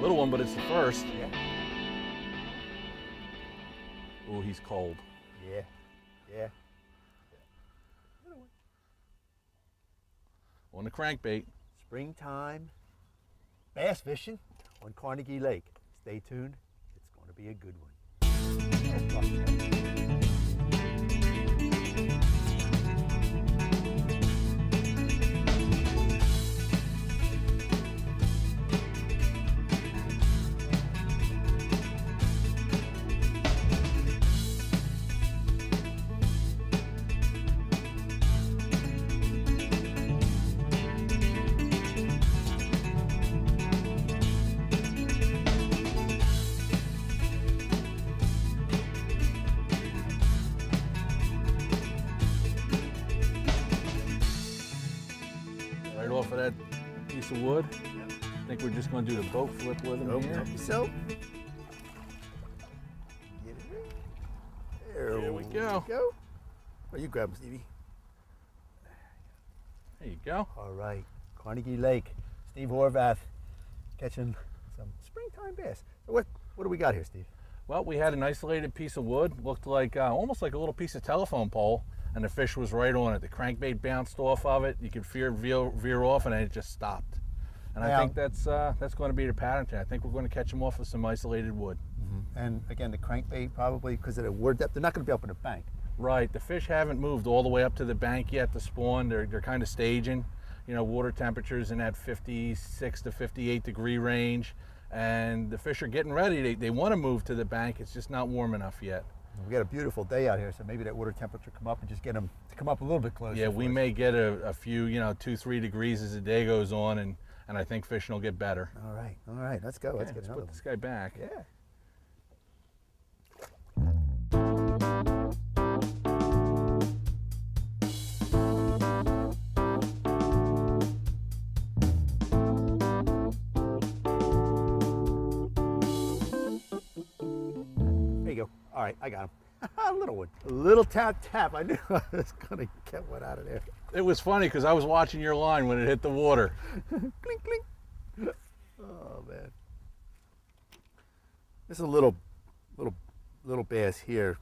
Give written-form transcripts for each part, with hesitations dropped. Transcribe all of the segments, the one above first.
Little one, but it's the first. Yeah. Oh, he's cold. Yeah. Yeah. On the crankbait. Springtime bass fishing on Carnegie Lake. Stay tuned. It's going to be a good one. Right off of that piece of wood. I think we're just going to do the boat flip with him here. So, get it there. There we go. Well, you grab him, Stevie. There you go. All right, Carnegie Lake. Steve Horvath catching some springtime bass. So what do we got here, Steve? Well, we had an isolated piece of wood, looked like almost like a little piece of telephone pole, and the fish was right on it. The crankbait bounced off of it. You could veer off, and then it just stopped. And I think that's going to be the pattern today. I think we're going to catch them off with some isolated wood. Mm-hmm. And again, the crankbait probably because of the water depth, they're not going to be up in the bank. Right. The fish haven't moved all the way up to the bank yet to spawn. They're kind of staging. You know, water temperatures in that 56 to 58 degree range, and the fish are getting ready. They want to move to the bank. It's just not warm enough yet. We got a beautiful day out here, so maybe that water temperature come up and just get them to come up a little bit closer. Yeah, we may get a few, 2-3 degrees as the day goes on, and I think fishing will get better. All right, let's go. Let's get another put this guy back. Yeah. There you go. All right, I got him. A little one. A little tap. I knew I was going to get one out of there. It was funny because I was watching your line when it hit the water. Clink, clink. Oh, man. This is a little bass here.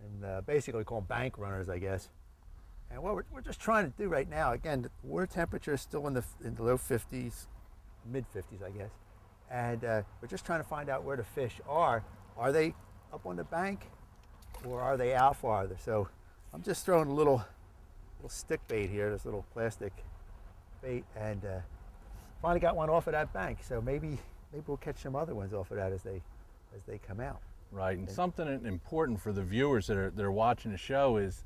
And basically call them bank runners, I guess. And what we're just trying to do right now, again, the water temperature is still in the low 50s, mid 50s, I guess. And we're just trying to find out where the fish are. Are they up on the bank or are they out farther? So I'm just throwing a little stick bait here, this little plastic bait, and finally got one off of that bank. So maybe we'll catch some other ones off of that as they come out. Right, and something important for the viewers that are watching the show is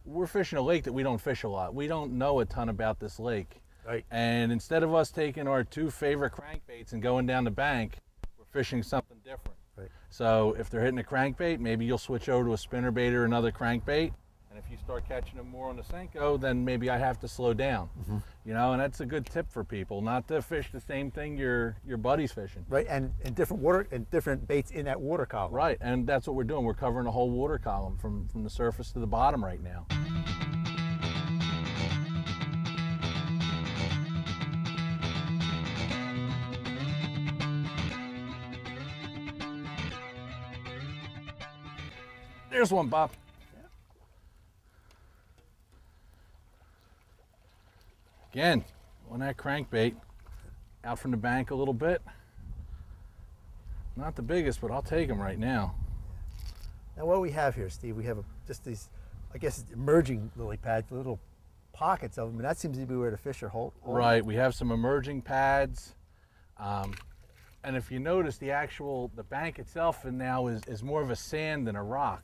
we're fishing a lake that we don't fish a lot. We don't know a ton about this lake. Right. And instead of us taking our 2 favorite crankbaits and going down the bank, we're fishing something different. Right. So if they're hitting a crankbait, maybe you'll switch over to a spinnerbait or another crankbait. And if you start catching them more on the Senko, then maybe I have to slow down. Mm-hmm. And that's a good tip for people, not to fish the same thing your buddy's fishing. Right, and different water and different baits in that water column. Right, and that's what we're doing. We're covering the whole water column from the surface to the bottom right now. There's one, Bob. Again, on that crankbait, out from the bank a little bit. Not the biggest, but I'll take them right now. Now what we have here, Steve, we have just these, I guess, emerging lily pads, little pockets of them, and that seems to be where the fish are holding. Right, we have some emerging pads. And if you notice, the bank itself now is more of a sand than a rock.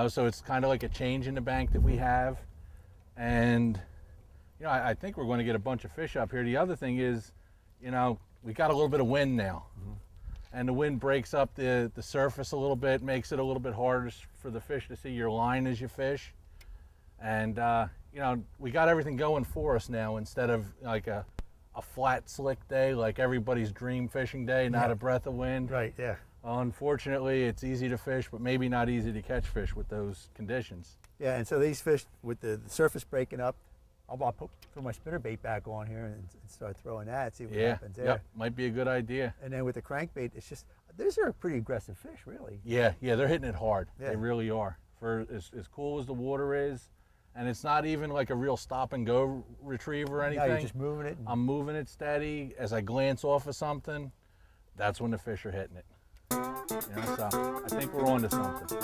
So it's kind of like a change in the bank that we have. And I think we're going to get a bunch of fish up here. The other thing is, we got a little bit of wind now. Mm-hmm. And the wind breaks up the surface a little bit, makes it a little bit harder for the fish to see your line as you fish. And, we got everything going for us now instead of like a flat, slick day, like everybody's dream fishing day, not a breath of wind. Right, yeah. Unfortunately, it's easy to fish, but maybe not easy to catch fish with those conditions. Yeah, and so these fish, with the surface breaking up, I'll throw my spinnerbait back on here and start throwing that, see what Yeah, happens there. yep, might be a good idea. And then with the crankbait, it's just, these are pretty aggressive fish, really. Yeah, they're hitting it hard. Yeah. They really are. For as cool as the water is, and it's not even like a real stop and go retrieve or anything. No, you're just moving it. I'm moving it steady. As I glance off of something, that's when the fish are hitting it. You know, so I think we're on to something.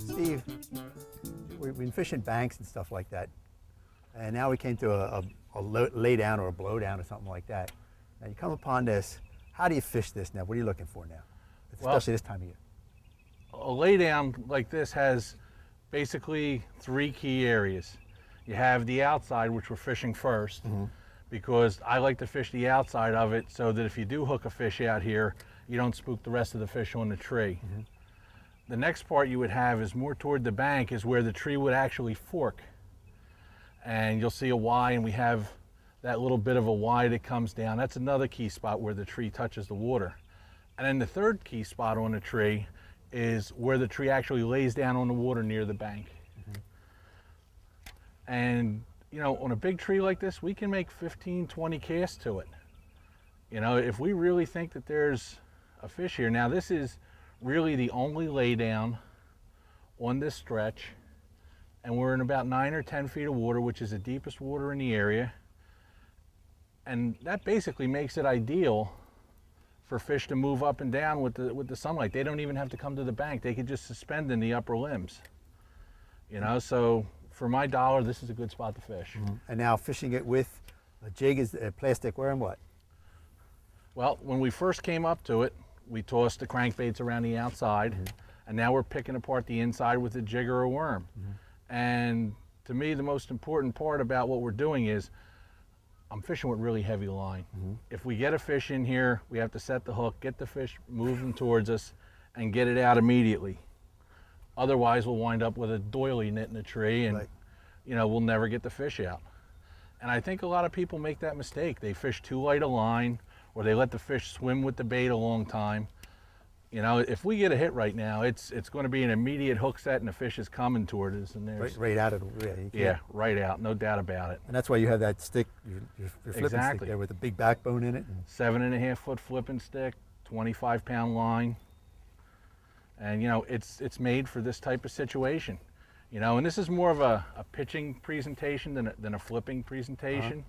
Steve, we've been fishing banks and stuff like that, and now we came to a lay down or a blow down or something like that. Now you come upon this, how do you fish this now? What are you looking for now? Especially this time of year. A laydown like this has basically 3 key areas. You have the outside, which we're fishing first, because I like to fish the outside of it so that if you do hook a fish out here, you don't spook the rest of the fish on the tree. The next part you would have is more toward the bank, is where the tree would actually fork. And you'll see a Y, and we have that little bit of a Y that comes down. That's another key spot where the tree touches the water. And then the third key spot on the tree is where the tree actually lays down on the water near the bank. And you know, on a big tree like this, we can make 15, 20 casts to it. You know, if we really think that there's a fish here. Now this is really the only lay down on this stretch, and we're in about 9 or 10 feet of water, which is the deepest water in the area. And that basically makes it ideal for fish to move up and down with the sunlight. They don't even have to come to the bank. They could just suspend in the upper limbs. You know, so for my dollar, this is a good spot to fish. And now fishing it with a jig, is a plastic worm, what? Well, when we first came up to it, we tossed the crankbaits around the outside, and now we're picking apart the inside with a jig or a worm. And to me, the most important part about what we're doing is I'm fishing with really heavy line. If we get a fish in here, we have to set the hook, get the fish moving towards us, and get it out immediately. Otherwise, we'll wind up with a doily knit in a tree, and you know, we'll never get the fish out. And I think a lot of people make that mistake. They fish too light a line, or they let the fish swim with the bait a long time. You know, if we get a hit right now, it's going to be an immediate hook set, and the fish is coming toward us. And there's Right out of yeah, right out, no doubt about it. And that's why you have that stick, your flipping stick there with a big backbone in it. 7.5 foot flipping stick, 25-pound line, and you know, it's made for this type of situation. You know, and this is more of a pitching presentation than a flipping presentation.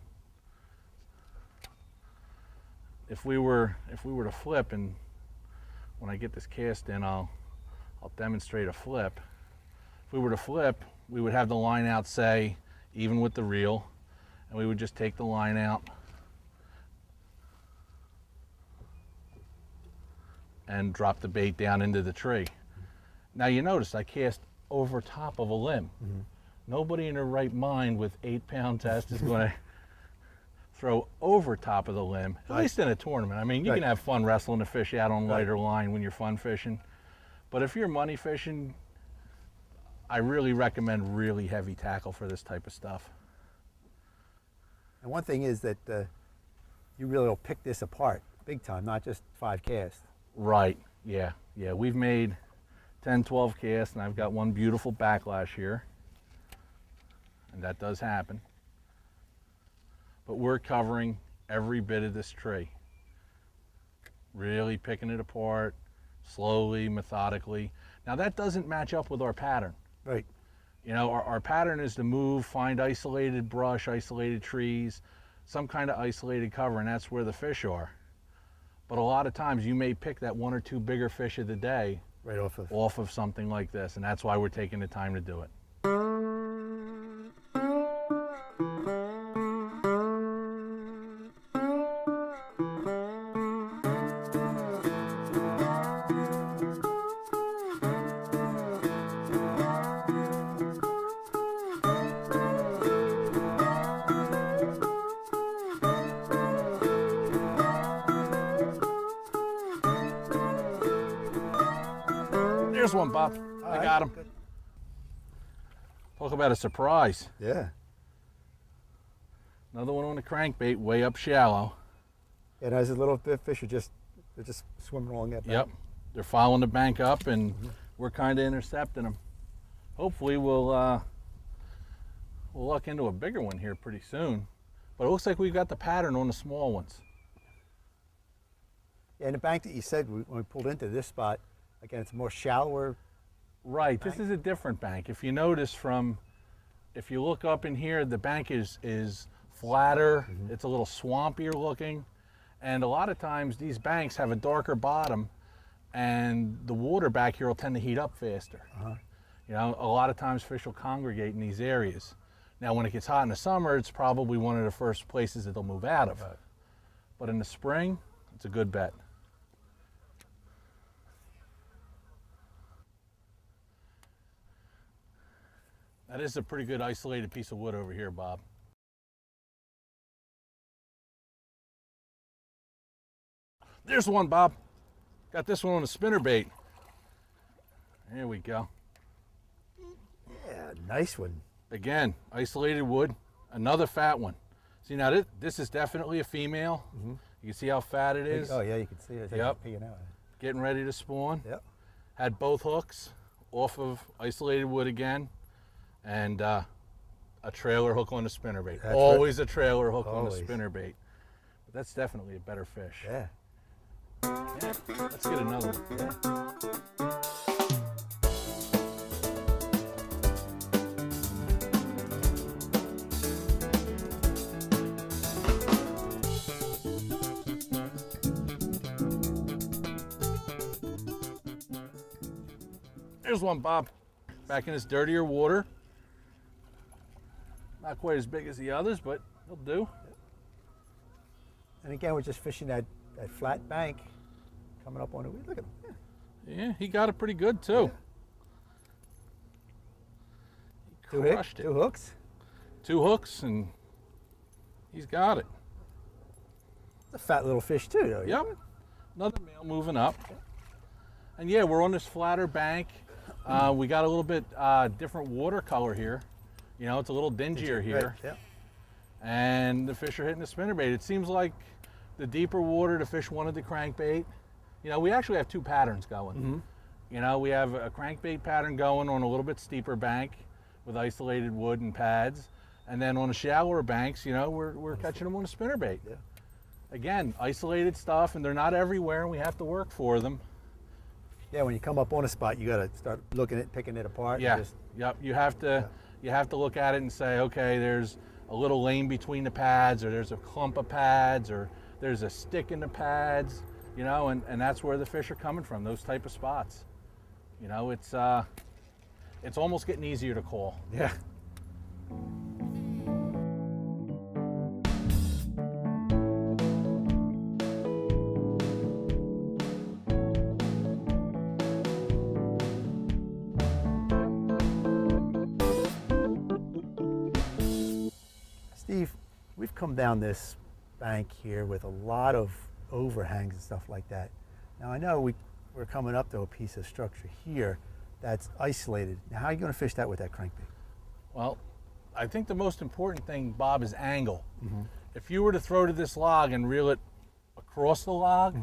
If we were to flip, and when I get this cast in, I'll demonstrate a flip. If we were to flip, we would have the line out, say, even with the reel, and we would just take the line out and drop the bait down into the tree. Now you notice I cast over top of a limb. Nobody in their right mind with 8-pound test is going to throw over top of the limb, at least in a tournament. I mean, you can have fun wrestling a fish out on lighter line when you're fun fishing, but if you're money fishing, I really recommend really heavy tackle for this type of stuff. And one thing is that you really will pick this apart big time, not just 5 casts. Right, yeah. We've made 10, 12 casts, and I've got one beautiful backlash here, and that does happen. But we're covering every bit of this tree. Really picking it apart, slowly, methodically. Now that doesn't match up with our pattern. Right. You know, our pattern is to move, find isolated brush, isolated trees, some kind of isolated cover, and that's where the fish are. But a lot of times you may pick that 1 or 2 bigger fish of the day right off of something like this, and that's why we're taking the time to do it. There's one, Bob. I got him. Good. Talk about a surprise. Yeah. Another one on the crankbait, way up shallow. And as a little bit fish are they're just swimming along that bank. Yep, they're following the bank up, and we're kind of intercepting them. Hopefully we'll luck into a bigger one here pretty soon. But it looks like we've got the pattern on the small ones. Yeah, and the bank that you said when we pulled into this spot, again, it's more shallower. Right, bank. This is a different bank. If you notice if you look up in here, the bank is flatter, it's a little swampier looking, and a lot of times these banks have a darker bottom, and the water back here will tend to heat up faster. You know, a lot of times fish will congregate in these areas. Now, when it gets hot in the summer, it's probably one of the first places that they'll move out of. Right. But in the spring, it's a good bet. That is a pretty good isolated piece of wood over here, Bob. There's one, Bob. Got this one on a spinnerbait. There we go. Yeah, nice one. Again, isolated wood, another fat one. See, now this is definitely a female. You can see how fat it is. Oh yeah, you can see it. Yep. Peeking out. Getting ready to spawn. Yep. Had both hooks off of isolated wood again, and a trailer hook on the spinnerbait. That's Always a trailer hook Always. on the spinnerbait. But that's definitely a better fish. Yeah. Yeah, let's get another one. Yeah. There's one, Bob. Back in this dirtier water. Not quite as big as the others, but he'll do. And again, we're just fishing that flat bank, coming up on it. Look at him. Yeah, he got it pretty good too. Yeah. He crushed it. 2 hooks. 2 hooks, and he's got it. It's a fat little fish too, though. Yep. Another male moving up. And yeah, we're on this flatter bank. We got a little bit different water color here. You know, it's a little dingier here. Right. Yeah. And the fish are hitting the spinnerbait. It seems like the deeper water, the fish wanted the crankbait. You know, we actually have 2 patterns going. You know, we have a crankbait pattern going on a little bit steeper bank with isolated wood and pads. And then on the shallower banks, you know, we're catching them on a spinnerbait. Yeah. Again, isolated stuff, and they're not everywhere, and we have to work for them. Yeah, when you come up on a spot, you got to start looking at picking it apart. Yeah. And just, Yep. You have to look at it and say, okay, there's a little lane between the pads, or there's a clump of pads, or there's a stick in the pads, you know, and that's where the fish are coming from, those type of spots. You know, it's almost getting easier to call. Yeah. Steve, we've come down this bank here with a lot of overhangs and stuff like that. Now I know we're coming up to a piece of structure here that's isolated. Now how are you going to fish that with that crankbait? Well, I think the most important thing, Bob, is angle. If you were to throw to this log and reel it across the log,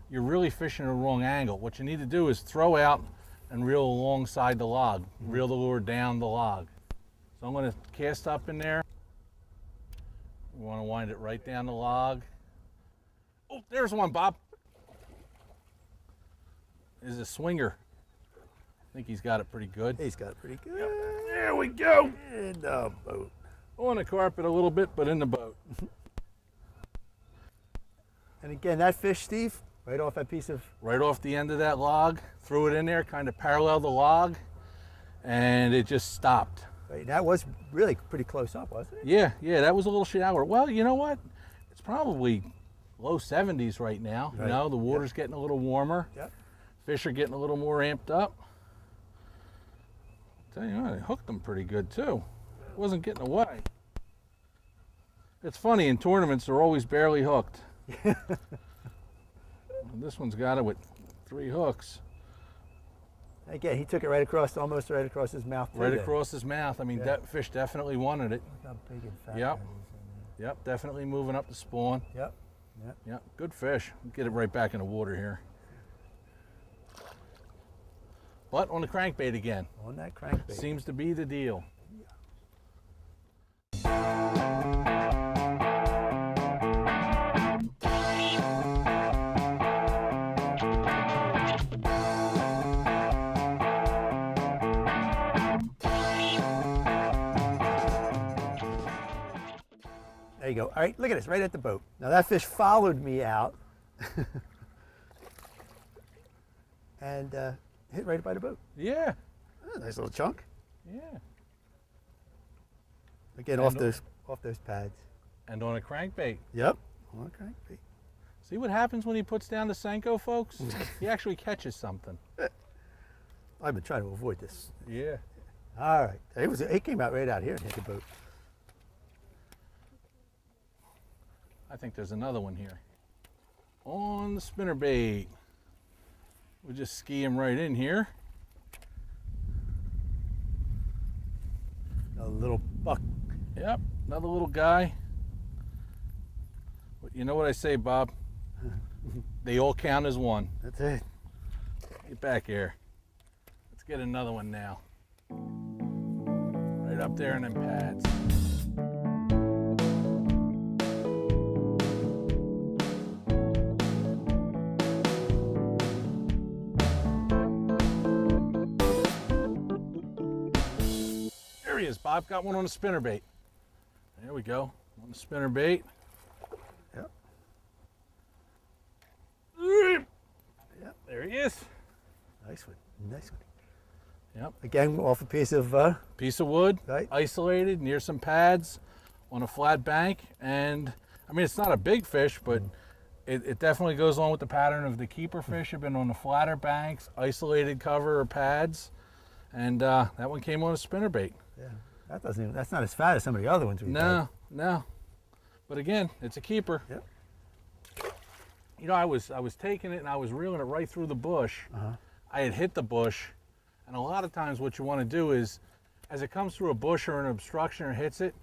you're really fishing a wrong angle. What you need to do is throw out and reel alongside the log, reel the lure down the log. So I'm going to cast up in there. We want to wind it right down the log. Oh, there's one, Bob. There's a swinger. I think he's got it pretty good. He's got it pretty good. Yep. There we go. In the boat. On the carpet a little bit, but in the boat. And again, that fish, Steve, right off that piece of... Right off the end of that log, threw it in there, kind of parallel the log, and it just stopped. Right, that was really pretty close up, wasn't it? Yeah, that was a little shallower. Well, you know what? It's probably low 70s right now. Right. You know, the water's getting a little warmer. Yep. Fish are getting a little more amped up. Tell you what, I hooked them pretty good too. It wasn't getting away. It's funny, in tournaments they're always barely hooked. This one's got it with 3 hooks. Again, he took it right across, almost right across his mouth. Right across his mouth. I mean, that fish definitely wanted it. Look how big and fat Yep. that is in there. Yep, definitely moving up the spawn. Yep. Yep. Yep, good fish. Get it right back in the water here. But on the crankbait again. On that crankbait. Seems to be the deal. There you go. All right, look at this, right at the boat. Now that fish followed me out and hit right by the boat. Yeah. Oh, nice little chunk. Yeah. Again, off those pads. And on a crankbait. Yep, on a crankbait. See what happens when he puts down the Senko, folks? He actually catches something. I've been trying to avoid this. Yeah. All right, it came out right out here and hit the boat. I think there's another one here. On the spinnerbait. We'll just ski him right in here. A little buck. Yep, another little guy. You know what I say, Bob? They all count as one. That's it. Get back here. Let's get another one now. Right up there in them pads. There he is, Bob. Got one on the spinnerbait. There we go. On the spinnerbait. Yep. Yep, there he is. Nice one. Nice one. Yep. Again, off a piece of Piece of wood, right. Isolated near some pads on a flat bank. And I mean, it's not a big fish, but it definitely goes on with the pattern of the keeper fish have been on the flatter banks, isolated cover or pads. And that one came on a spinnerbait. Yeah, that's not as fat as some of the other ones we've had. No. But again, it's a keeper. Yep. You know, I was taking it and I was reeling it right through the bush. I had hit the bush, and a lot of times what you want to do is, as it comes through a bush or an obstruction or hits it,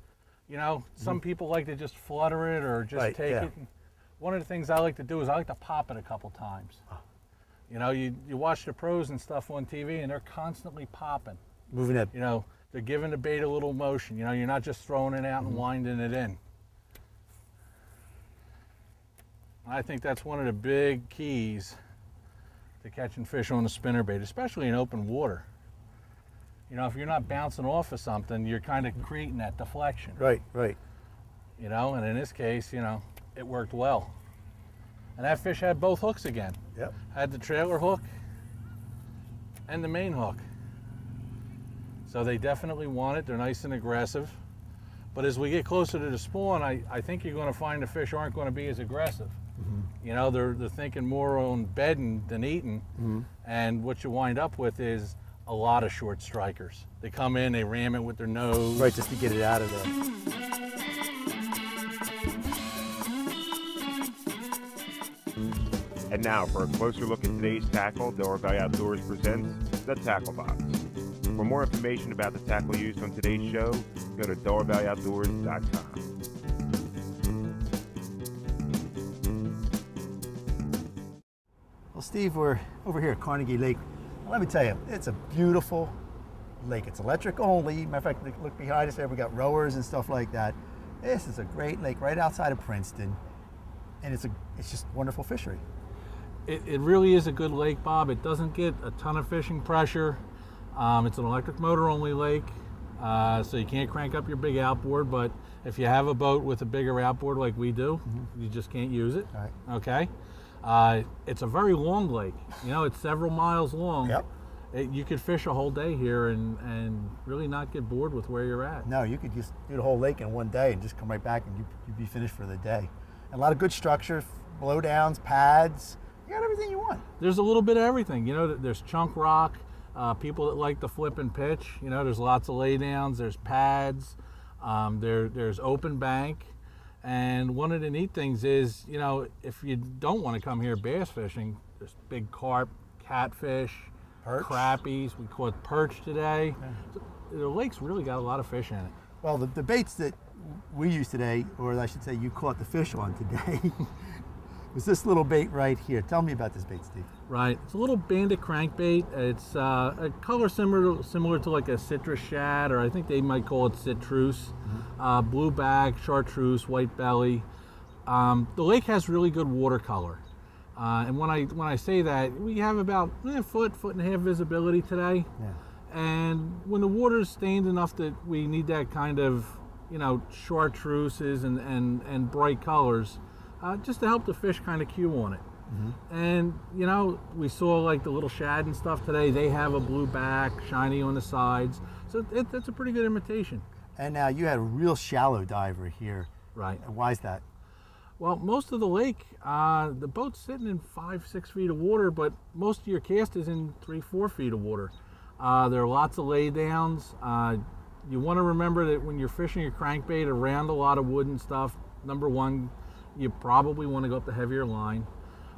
you know, some people like to just flutter it or just take it. And one of the things I like to do is I like to pop it a couple times. You know, you watch the pros and stuff on TV, and they're constantly popping. Moving it. You know, they're giving the bait a little motion. You know, you're not just throwing it out and winding it in. I think that's one of the big keys to catching fish on a spinnerbait, especially in open water. You know, if you're not bouncing off of something, you're kind of creating that deflection. Right, right. You know, and in this case, you know, it worked well. And that fish had both hooks again. Yep. Had the trailer hook and the main hook. So they definitely want it. They're nice and aggressive. But as we get closer to the spawn, I think you're going to find the fish aren't going to be as aggressive. You know, they're thinking more on bedding than eating. And what you wind up with is a lot of short strikers. They come in, they ram it with their nose. Right, just to get it out of there. And now for a closer look at today's tackle, Delaware Valley Outdoors presents the Tackle Box. For more information about the tackle used on today's show, go to DelawareValleyOutdoors.com. Well, Steve, we're over here at Carnegie Lake. Let me tell you, it's a beautiful lake. It's electric only. Matter of fact, look behind us there, we got rowers and stuff like that. This is a great lake right outside of Princeton, and it's just wonderful fishery. It really is a good lake, Bob. It doesn't get a ton of fishing pressure. It's an electric motor only lake, so you can't crank up your big outboard, but if you have a boat with a bigger outboard like we do, you just can't use it. All right. Okay? It's a very long lake. You know, it's several miles long. Yep. You could fish a whole day here and really not get bored with where you're at. No, you could just do the whole lake in one day and just come right back and you'd be finished for the day. And a lot of good structure, blowdowns, pads. You got everything you want. There's a little bit of everything. You know, there's chunk rock, people that like to flip and pitch. You know, there's lots of laydowns, there's pads, there's open bank. And one of the neat things is, you know, if you don't want to come here bass fishing, there's big carp, catfish, Perch. crappies. We caught perch today. Yeah. So the lake's really got a lot of fish in it. Well, the baits that we used today, or I should say you caught the fish on today, was this little bait right here. Tell me about this bait, Steve. Right, it's a little bandit crankbait. It's a color similar to like a citrus shad, or I think they might call it citrus. Blue back, chartreuse, white belly. The lake has really good watercolor. And when I say that, we have about a foot and a half visibility today. Yeah. And when the water's stained enough that we need that kind of, chartreuses and bright colors, just to help the fish kind of cue on it. And, we saw like the little shad and stuff today. They have a blue back, shiny on the sides. So that's a pretty good imitation. And now you had a real shallow diver here. Right. Why is that? Well, most of the lake, the boat's sitting in 5-6 feet of water, but most of your cast is in 3-4 feet of water. There are lots of laydowns. You want to remember that when you're fishing your crankbait around a lot of wood and stuff, number one, you probably want to go up the heavier line.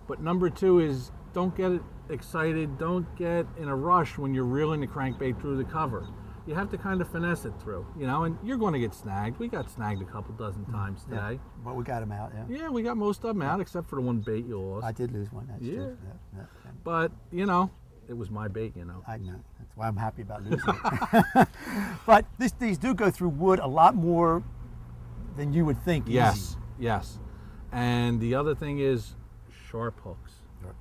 But number two is don't get excited, don't get in a rush when you're reeling the crankbait through the cover. You have to kind of finesse it through, and you're going to get snagged. We got snagged a couple dozen times today. But we got them out, yeah. Yeah, we got most of them out except for the one bait you lost. I did lose one. That's Yeah. true. Yeah. But, it was my bait, I know. That's why I'm happy about losing it. But these do go through wood a lot more than you would think. Yes, yes. And the other thing is sharp hooks. Sure.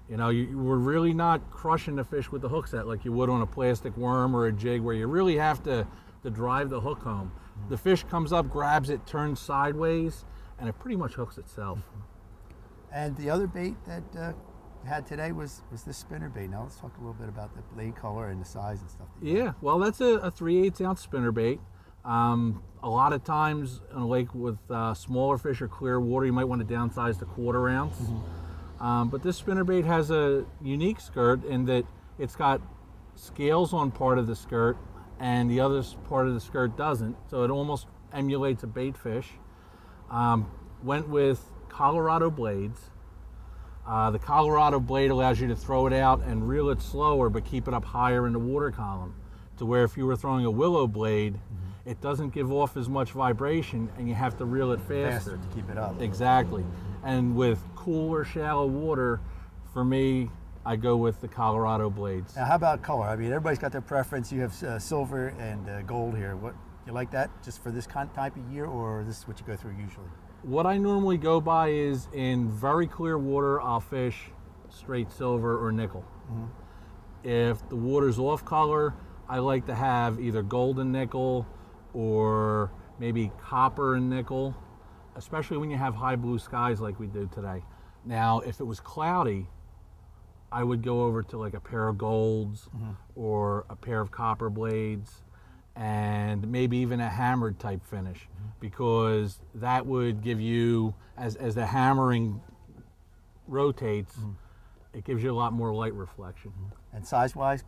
We're really not crushing the fish with the hook set like you would on a plastic worm or a jig, where you really have to drive the hook home. The fish comes up, grabs it, turns sideways, and it pretty much hooks itself. And the other bait that you had today was this spinnerbait. Now let's talk a little bit about the blade color and the size and stuff. Yeah, well, that's a 3/8 ounce spinnerbait. A lot of times in a lake with smaller fish or clear water, you might want to downsize to 1/4 ounce. But this spinnerbait has a unique skirt in that it's got scales on part of the skirt and the other part of the skirt doesn't, so it almost emulates a bait fish. Went with Colorado blades. The Colorado blade allows you to throw it out and reel it slower but keep it up higher in the water column, to where if you were throwing a willow blade, it doesn't give off as much vibration and you have to reel it faster to keep it up. Exactly. And with cooler, shallow water, for me, I go with the Colorado blades. Now, how about color? I mean, everybody's got their preference. You have silver and gold here. What, you like that just for this type of year, or is this what you go through usually? What I normally go by is in very clear water, I'll fish straight silver or nickel. If the water's off color, I like to have either gold and nickel or maybe copper and nickel, especially when you have high blue skies like we do today. Now, if it was cloudy, I would go over to like a pair of golds or a pair of copper blades, and maybe even a hammered type finish, because that would give you, as the hammering rotates, it gives you a lot more light reflection. And size-wise?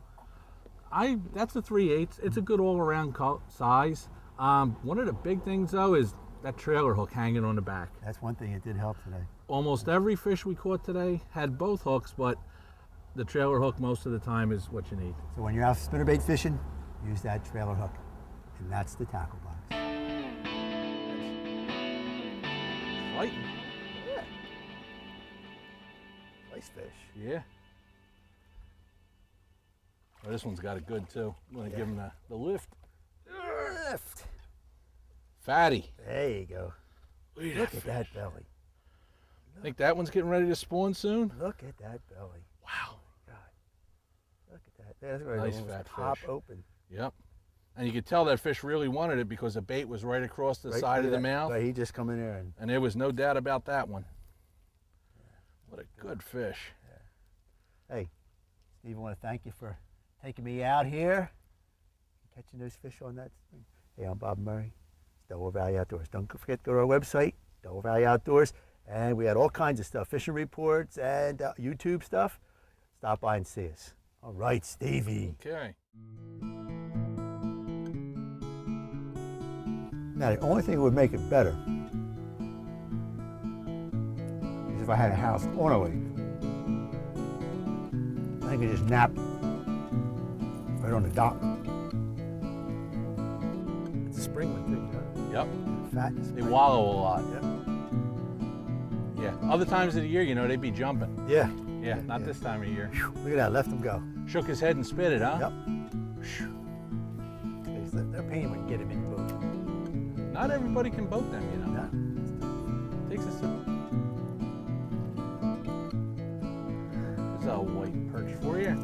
That's a 3/8. It's a good all-around size. One of the big things though is that trailer hook hanging on the back. That's one thing that did help today. Almost every fish we caught today had both hooks, but the trailer hook most of the time is what you need. So when you're out spinnerbait fishing, use that trailer hook, and that's the tackle box. Fighting. Yeah. Nice fish. Yeah. Well, this one's got it good too. I'm going to give him the lift. Lift. Fatty. There you go. Look at that belly. Think that one's getting ready to spawn soon? Look at that belly. Wow. God. Look at that. That's where Nice it fat pop fish. open. Yep. And you could tell that fish really wanted it because the bait was right across the side of the mouth. But he just come in there and And there was no doubt about that one. What a good fish. yeah. Hey, Steve, I want to thank you for taking me out here, catching those fish on that thing. Hey, I'm Bob Murray, Delaware Valley Outdoors. Don't forget to go to our website, Delaware Valley Outdoors, and we had all kinds of stuff, fishing reports and YouTube stuff. Stop by and see us. All right, Stevie. Okay. Now, the only thing that would make it better is if I had a house on a lake. I could just nap right on the dock. It's a spring one too, huh? Yep. Fat. They wallow a lot. Yep. Yeah. Other times of the year, you know, they'd be jumping. Yeah. Yeah, not this time of year. Look at that, let them go. Shook his head and spit it, huh? Yep. They're paying when you get him in the boat. Not everybody can boat them, you know. No. Takes a There's a white perch for you.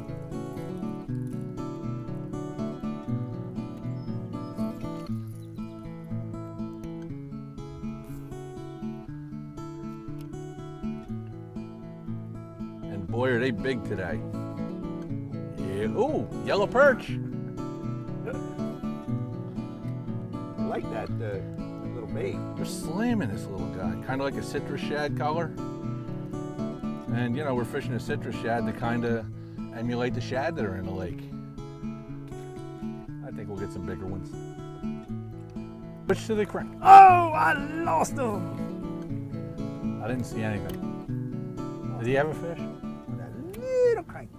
And boy, are they big today. Yeah. Ooh, yellow perch. I like that little bait. They're slamming this little guy, kind of like a citrus shad color. And you know, we're fishing a citrus shad to kind of emulate the shad that are in the lake. I think we'll get some bigger ones. Which to the crank? Oh, I lost him. I didn't see anything. Did he have a fish? That little crank.